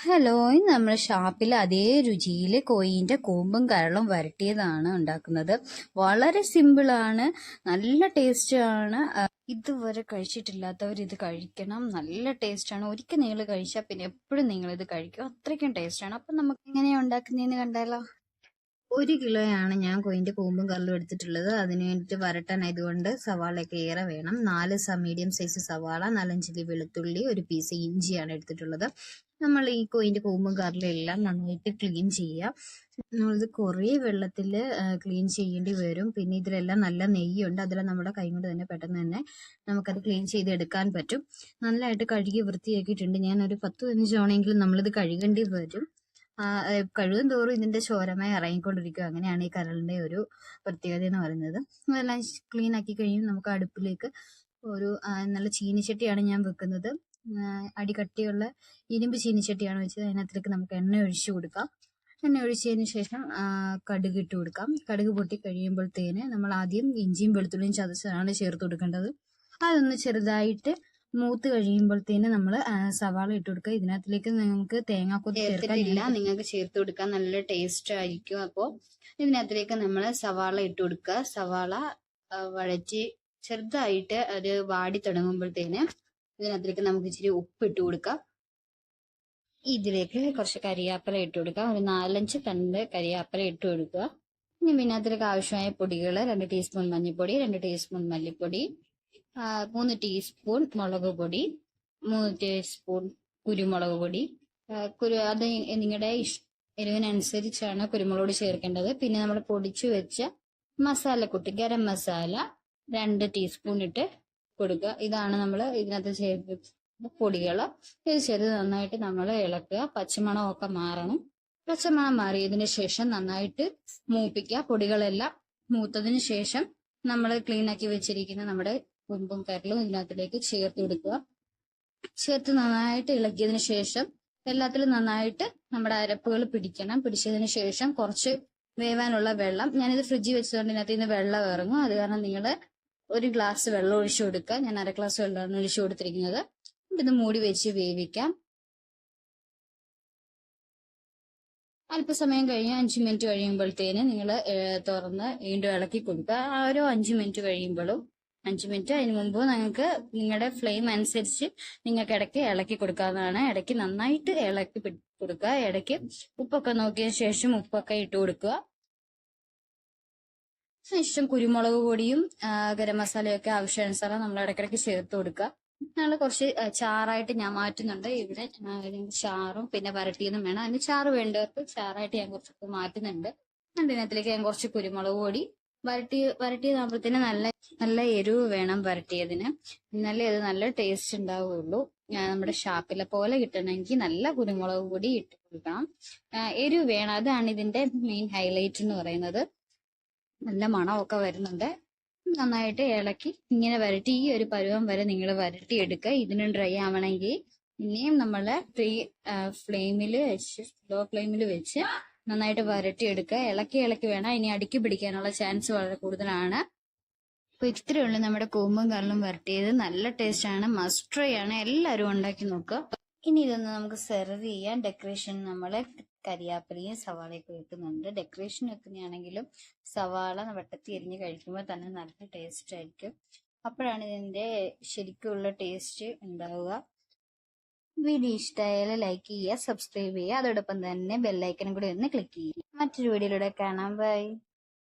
Hello, ഇന്ന് നമ്മൾ ഷാപ്പിൽ അതേ രുചിയിൽ കോയിന്റെ കൂമ്പും കരളും വരട്ടിയതാണ് ഉണ്ടാക്കുന്നത്. വളരെ സിമ്പിളാണ്, നല്ല ടേസ്റ്റ് ആണ്. ഇതുവരെ കഴിച്ചിട്ടില്ലാത്തവർ ഇത് കഴിക്കണം. നല്ല ടേസ്റ്റ് ആണ്. ഒരിക്കൽ നിങ്ങൾ കഴിച്ചാൽ പിന്നെ എപ്പോഴും നിങ്ങൾ ഇത് കഴിക്കും. അത്രയ്ക്കും ടേസ്റ്റ് ആണ്. അപ്പം നമുക്ക് എങ്ങനെയാണ് ഉണ്ടാക്കുന്നതെന്ന് കണ്ടാലോ? 1 കിലോയാണ് ഞാൻ കോയിന്റെ കൂമ്പും കരളും എടുത്തിട്ടുള്ളത്. അതിന് വേണ്ടിയിട്ട് വരട്ടാനായതുകൊണ്ട് സവാളയൊക്കെ ഏറെ വേണം. 4 മീഡിയം സൈസ് സവാള, 4-5 ഇല്ലി വെളുത്തുള്ളി, ഒരു പീസ് ഇഞ്ചിയാണ് എടുത്തിട്ടുള്ളത്. നമ്മൾ ഈ കോയിന്റെ കൂമ്പും കരളും എല്ലാം നന്നായിട്ട് ക്ലീൻ ചെയ്യുക. നമ്മളിത് കുറേ വെള്ളത്തിൽ ക്ലീൻ ചെയ്യേണ്ടി വരും. പിന്നെ ഇതിലെല്ലാം നല്ല നെയ്യുണ്ട്. അതിൽ നമ്മുടെ കൈ കൊണ്ട് തന്നെ പെട്ടെന്ന് തന്നെ നമുക്കത് ക്ലീൻ ചെയ്തെടുക്കാൻ പറ്റും. നല്ലതായിട്ട് കഴുകി വൃത്തിയാക്കിയിട്ടുണ്ട്. ഞാൻ ഒരു 10-15 തവണയെങ്കിലും നമ്മളിത് കഴുകേണ്ടി വരും. കഴുകും തോറും ഇതിന്റെ ചോരമായി ഇറങ്ങിക്കൊണ്ടിരിക്കും. അങ്ങനെയാണ് ഈ കരളിന്റെ ഒരു പ്രത്യേകത എന്ന് പറയുന്നത്. അതെല്ലാം ക്ലീൻ ആക്കി കഴിയും. നമുക്ക് അടുപ്പിലേക്ക് ഒരു നല്ല ചീനിച്ചട്ടിയാണ് ഞാൻ വെക്കുന്നത്. അടി കട്ടിയുള്ള ഇരുമ്പ് ചീനിച്ചട്ടിയാണ് വെച്ചത്. അതിനകത്തേക്ക് നമുക്ക് എണ്ണ ഒഴിച്ചു കൊടുക്കാം. എണ്ണ ഒഴിച്ചതിന് ശേഷം കടുക് ഇട്ട് കൊടുക്കാം. കടുക് പൊട്ടി കഴിയുമ്പോഴത്തേന് നമ്മൾ ആദ്യം ഇഞ്ചിയും വെളുത്തുള്ളിയും ചതച്ചതാണ് ചേർത്ത് കൊടുക്കേണ്ടത്. അതൊന്ന് ചെറുതായിട്ട് മൂത്ത് കഴിയുമ്പോഴത്തേന് നമ്മൾ സവാള ഇട്ട് കൊടുക്കുക. ഇതിനകത്തിലേക്ക് നമുക്ക് തേങ്ങാക്കൊത്ത് ചേർത്തിട്ടില്ല, നിങ്ങൾക്ക് ചേർത്ത് കൊടുക്കാൻ നല്ല ടേസ്റ്റ് ആയിരിക്കും. അപ്പോൾ ഇതിനകത്തിലേക്ക് നമ്മൾ സവാള ഇട്ട് കൊടുക്കുക. സവാള വഴറ്റി ചെറുതായിട്ട് അത് വാടി തുടങ്ങുമ്പോഴത്തേന് ഇതിനകത്തിലേക്ക് നമുക്ക് ഇച്ചിരി ഉപ്പ് ഇട്ട് കൊടുക്കാം. ഇതിലേക്ക് കുറച്ച് കരിയാപ്പില ഇട്ട് കൊടുക്കുക. ഒരു 4-5 തണ്ട് കരിയാപ്പില ഇട്ട് കൊടുക്കുക. ഇനി ഇതിനകത്തിലേക്ക് ആവശ്യമായ പൊടികൾ: 2 ടീസ്പൂൺ മഞ്ഞൾപ്പൊടി, 2 ടീസ്പൂൺ മല്ലിപ്പൊടി, 3 ടീസ്പൂൺ മുളക് പൊടി, 3 ടീസ്പൂൺ കുരുമുളക് പൊടി. അത് നിങ്ങളുടെ എരിവിനനുസരിച്ചാണ് കുരുമുളക് പൊടി ചേർക്കേണ്ടത്. പിന്നെ നമ്മൾ പൊടിച്ചു വെച്ച മസാലക്കൂട്ട് ഗരം മസാല 2 ടീസ്പൂൺ ഇട്ട് കൊടുക്കുക. ഇതാണ് നമ്മൾ ഇതിനകത്ത് ചേർത്ത് പൊടികൾ. ഇത് ചേർത്ത് നന്നായിട്ട് നമ്മൾ ഇളക്കുക. പച്ചമണമൊക്കെ മാറണം. പച്ചമണം മാറിയതിന് ശേഷം നന്നായിട്ട് മൂപ്പിക്കുക. പൊടികളെല്ലാം മൂത്തതിന് ശേഷം നമ്മൾ ക്ലീൻ ആക്കി വെച്ചിരിക്കുന്ന നമ്മുടെ കൂമ്പും കരളും ഇതിനകത്തിലേക്ക് ചേർത്ത് കൊടുക്കുക. ചേർത്ത് നന്നായിട്ട് ഇളക്കിയതിന് ശേഷം എല്ലാത്തിലും നന്നായിട്ട് നമ്മുടെ അരപ്പുകൾ പിടിക്കണം. പിടിച്ചതിന് ശേഷം കുറച്ച് വേവാനുള്ള വെള്ളം, ഞാനിത് ഫ്രിഡ്ജിൽ വെച്ചതുകൊണ്ട് ഇതിനകത്ത് നിന്ന് വെള്ളം ഇറങ്ങും. അത് കാരണം നിങ്ങൾ 1 ഗ്ലാസ് വെള്ളം ഒഴിച്ചു കൊടുക്കുക. ഞാൻ 1/2 ഗ്ലാസ് വെള്ളമാണ് ഒഴിച്ചു കൊടുത്തിരിക്കുന്നത്. ഇത് മൂടി വെച്ച് വേവിക്കാം. അല്പസമയം കഴിഞ്ഞ് 5 മിനിറ്റ് കഴിയുമ്പോഴത്തേന് നിങ്ങൾ തുറന്ന് വീണ്ടും ഇളക്കി കൊടുക്കുക. ഓരോ 5 മിനിറ്റ് കഴിയുമ്പോഴും 5 മിനിറ്റ് അതിന് മുമ്പ് നിങ്ങൾക്ക് നിങ്ങളുടെ ഫ്ലെയിം അനുസരിച്ച് നിങ്ങൾക്ക് ഇടയ്ക്ക് ഇളക്കി കൊടുക്കാവുന്നതാണ്. ഇടയ്ക്ക് നന്നായിട്ട് ഇളക്കി കൊടുക്കുക. ഇടയ്ക്ക് ഉപ്പൊക്കെ നോക്കിയ ശേഷം ഉപ്പൊക്കെ ഇട്ട് കൊടുക്കുക. ശേഷം കുരുമുളക് പൊടിയും ഗരം മസാലയൊക്കെ ആവശ്യാനുസരണം നമ്മൾ ഇടയ്ക്കിടയ്ക്ക് ചേർത്ത് കൊടുക്കുക. ഞങ്ങൾ കുറച്ച് ചാറായിട്ട് ഞാൻ മാറ്റുന്നുണ്ട്. ഇവിടെ ചാറും പിന്നെ വരട്ടിയതും വേണം. അതിന് ചാറ് വേണ്ടവർക്ക് ചാറായിട്ട് ഞാൻ കുറച്ച് മാറ്റുന്നുണ്ട്. അതിനകത്തിലേക്ക് ഞാൻ കുറച്ച് കുരുമുളക് പൊടി, വരട്ടിയതാകുമ്പോഴത്തേന് നല്ല എരിവ് വേണം വരട്ടിയതിന്. എന്നാലേ അത് നല്ല ടേസ്റ്റ് ഉണ്ടാവുകയുള്ളൂ. നമ്മുടെ ഷാപ്പിലെ പോലെ കിട്ടണമെങ്കിൽ നല്ല കുരുമുളക് പൊടി ഇട്ട് കൊടുക്കണം. എരിവ് വേണം. അതാണ് ഇതിന്റെ മെയിൻ ഹൈലൈറ്റ് എന്ന് പറയുന്നത്. നല്ല മണമൊക്കെ വരുന്നുണ്ട്. നന്നായിട്ട് ഇളക്കി ഇങ്ങനെ വരട്ടി ഈ ഒരു പരുവം വരെ നിങ്ങൾ വരട്ടി എടുക്കുക. ഇതിന് ഡ്രൈ ആവണമെങ്കിൽ ഇനിയും നമ്മൾ ലോ ഫ്ലെയിമിൽ വെച്ച് നന്നായിട്ട് വരട്ടി എടുക്കുക. ഇളക്കി വേണം. ഇനി അടുക്കി പിടിക്കാനുള്ള ചാൻസ് വളരെ കൂടുതലാണ്. അപ്പൊ ഇത്രയേ ഉള്ളൂ നമ്മുടെ കൂമ്പും കരളും വരട്ടിയത്. നല്ല ടേസ്റ്റ് ആണ്, മസ്റ്റ് ട്രൈ ആണ്. എല്ലാവരും ഉണ്ടാക്കി നോക്കുക. ഇനി ഇതൊന്ന് നമുക്ക് സെർവ് ചെയ്യാൻ. ഡെക്കറേഷൻ നമ്മൾ കരിയാപ്പിലയും സവാളയൊക്കെ വെക്കുന്നുണ്ട്. ഡെക്കറേഷൻ വെക്കുന്നതാണെങ്കിലും സവാള വെട്ടത്തി എരിഞ്ഞ് കഴിക്കുമ്പോൾ തന്നെ നല്ല ടേസ്റ്റ് ആയിരിക്കും. അപ്പോഴാണ് ഇതിന്റെ ശരിക്കുള്ള ടേസ്റ്റ് ഉണ്ടാവുക. വീഡിയോ ഇഷ്ടമായാൽ ലൈക്ക് ചെയ്യുക, സബ്സ്ക്രൈബ് ചെയ്യുക. അതോടൊപ്പം തന്നെ ബെല്ലൈക്കനും കൂടി ഒന്ന് ക്ലിക്ക് ചെയ്യുക. മറ്റൊരു വീഡിയോയിലൂടെ കാണാം. ബൈ.